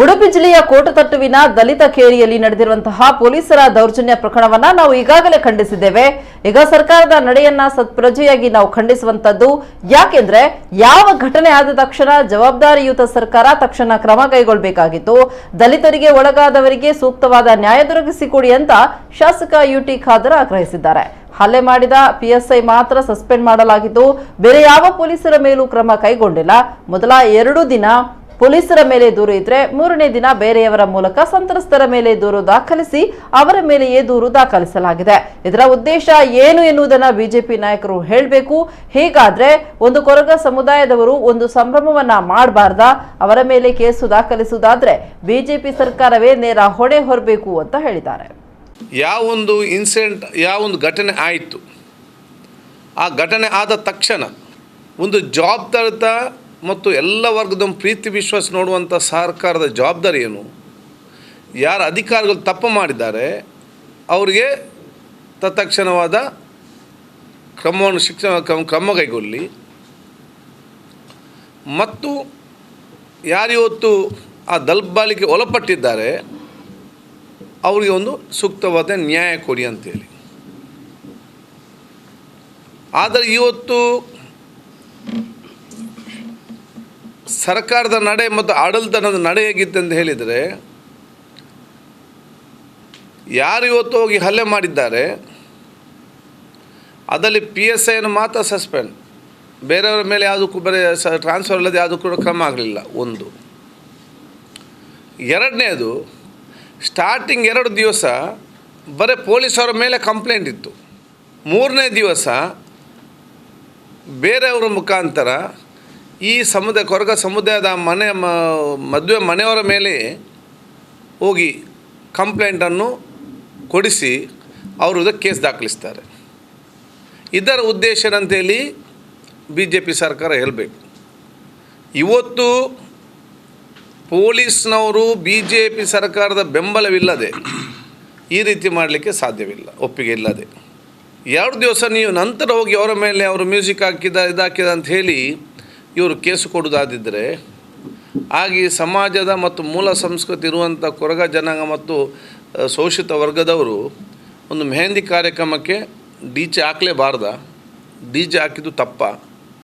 ಉಡುಪಿ ಜಿಲ್ಲೆಯ ಕೋಟತಟ್ಟುವಿನ ದಲಿತ ಕೇರಿಯಲ್ಲಿ ನಡೆದಿರುವಂತಹ ಪೊಲೀಸರ ದೌರ್ಜನ್ಯ ಪ್ರಕರಣವನ್ನ ನಾವು ಈಗಾಗಲೇ ಖಂಡಿಸಿದ್ದೇವೆ. ಈಗ ಸರ್ಕಾರದ ನಡೆಯನ್ನ ಸತ್ಪ್ರಜೆಯಾಗಿ ನಾವು ಖಂಡಿಸುವಂತದ್ದು. ಯಾಕೆಂದ್ರೆ ಯಾವ ಘಟನೆ ಆದ ತಕ್ಷಣ ಜವಾಬ್ದಾರಿಯುತ ಸರ್ಕಾರ ತಕ್ಷಣ ಕ್ರಮ ಕೈಗೊಳ್ಳಬೇಕಾಗಿತ್ತು. ದಲಿತರಿಗೆ ಒಳಗಾದವರಿಗೆ ಸೂಕ್ತವಾದ ನ್ಯಾಯ ದೊರಕಿಸಿಕೊಡಿ ಅಂತ ಶಾಸಕ ಯುಟಿ ಖಾದರ್ ಆಗ್ರಹಿಸಿದ್ದಾರೆ. ಹಲ್ಲೆ ಮಾಡಿದ ಪಿಎಸ್ಐ ಮಾತ್ರ ಸಸ್ಪೆಂಡ್ ಮಾಡಲಾಗಿದ್ದು, ಬೇರೆ ಯಾವ ಪೊಲೀಸರ ಮೇಲೂ ಕ್ರಮ ಕೈಗೊಂಡಿಲ್ಲ. ಮೊದಲ 2 ದಿನ ಪೊಲೀಸರ ಮೇಲೆ ದೂರು ಇದ್ರೆ, 3ನೇ ದಿನ ಬೇರೆಯವರ ಮೂಲಕ ಸಂತ್ರಸ್ತರ ಮೇಲೆ ದೂರು ದಾಖಲಿಸಿ ಅವರ ಮೇಲೆಯೇ ದೂರು ದಾಖಲಿಸಲಾಗಿದೆ. ಇದರ ಉದ್ದೇಶ ಏನು ಎನ್ನುವುದನ್ನು ಬಿಜೆಪಿ ನಾಯಕರು ಹೇಳಬೇಕು. ಹೀಗಾದ್ರೆ ಒಂದು ಕೊರಗ ಸಮುದಾಯದವರು ಒಂದು ಸಂಭ್ರಮವನ್ನ ಮಾಡಬಾರ್ದಾ? ಅವರ ಮೇಲೆ ಕೇಸು ದಾಖಲಿಸುವುದಾದ್ರೆ ಬಿಜೆಪಿ ಸರ್ಕಾರವೇ ನೇರ ಹೊಣೆ ಹೊರಬೇಕು ಅಂತ ಹೇಳಿದ್ದಾರೆ. ಯಾವೊಂದು ಇನ್ಸಿಡೆಂಟ್, ಯಾವೊಂದು ಘಟನೆ ಆಯಿತು, ಆ ಘಟನೆ ಆದ ತಕ್ಷಣ ಒಂದು ಜವಾಬ್ದಾರಿತ ಮತ್ತು ಎಲ್ಲ ವರ್ಗದ ಪ್ರೀತಿ ವಿಶ್ವಾಸ ನೋಡುವಂಥ ಸರ್ಕಾರದ ಜವಾಬ್ದಾರಿ ಏನು? ಯಾರು ಅಧಿಕಾರಿಗಳು ತಪ್ಪು ಮಾಡಿದ್ದಾರೆ ಅವರಿಗೆ ತತ್ಕ್ಷಣವಾದ ಕ್ರಮವನ್ನು ಕ್ರಮ ಕೈಗೊಳ್ಳಿ. ಮತ್ತು ಯಾರಿವತ್ತು ಆ ದಲ್ಬಾಲಿಗೆ ಒಳಪಟ್ಟಿದ್ದಾರೆ ಅವರಿಗೆ ಒಂದು ಸೂಕ್ತವಾದ ನ್ಯಾಯ ಕೊಡಿ ಅಂತೇಳಿ. ಆದರೆ ಇವತ್ತು ಸರ್ಕಾರದ ನಡೆ ಮತ್ತು ಆಡಳಿತದ ನಡೆ ಹೇಗಿತ್ತು ಅಂತ ಹೇಳಿದರೆ, ಯಾರು ಇವತ್ತು ಹೋಗಿ ಹಲ್ಲೆ ಮಾಡಿದ್ದಾರೆ ಅದರಲ್ಲಿ PSIಯನ್ನು ಮಾತ್ರ ಸಸ್ಪೆಂಡ್, ಬೇರೆಯವರ ಮೇಲೆ ಯಾವುದಕ್ಕೂ ಬರೀ ಟ್ರಾನ್ಸ್ಫರ್ ಅಲ್ಲದೆ ಯಾವುದಕ್ಕೂ ಕೂಡ ಕ್ರಮ ಆಗಲಿಲ್ಲ. ಒಂದು. ಎರಡನೇದು, ಸ್ಟಾರ್ಟಿಂಗ್ 2 ದಿವಸ ಬರೀ ಪೊಲೀಸರ ಮೇಲೆ ಕಂಪ್ಲೇಂಟ್ ಇತ್ತು. 3ನೇ ದಿವಸ ಬೇರೆಯವರ ಮುಖಾಂತರ ಈ ಕೊರಗ ಸಮುದಾಯದ ಮದುವೆ ಮನೆಯವರ ಮೇಲೆ ಹೋಗಿ ಕಂಪ್ಲೇಂಟನ್ನು ಕೊಡಿಸಿ ಅವರು ಕೇಸ್ ದಾಖಲಿಸ್ತಾರೆ. ಇದರ ಉದ್ದೇಶ ಏನಂತೇಳಿ BJP ಸರ್ಕಾರ ಹೇಳಬೇಕು. ಇವತ್ತು ಪೊಲೀಸ್ನವರು BJP ಸರ್ಕಾರದ ಬೆಂಬಲವಿಲ್ಲದೆ ಈ ರೀತಿ ಮಾಡಲಿಕ್ಕೆ ಸಾಧ್ಯವಿಲ್ಲ, ಒಪ್ಪಿಗೆ ಇಲ್ಲದೆ. 2 ದಿವಸ ನೀವು ನಂತರ ಹೋಗಿ ಅವರ ಮೇಲೆ ಅವರು ಮ್ಯೂಸಿಕ್ ಇದಾಕಿದ ಅಂತ ಹೇಳಿ ಇವರು ಕೇಸು ಕೊಡುವುದಾದಿದ್ದರೆ, ಹಾಗೆ ಸಮಾಜದ ಮತ್ತು ಮೂಲ ಸಂಸ್ಕೃತಿ ಇರುವಂಥ ಕೊರಗ ಜನಾಂಗ ಮತ್ತು ಶೋಷಿತ ವರ್ಗದವರು ಒಂದು ಮೆಹಂದಿ ಕಾರ್ಯಕ್ರಮಕ್ಕೆ DJ ಹಾಕಲೇಬಾರ್ದ? DJ ಹಾಕಿದ್ದು ತಪ್ಪ.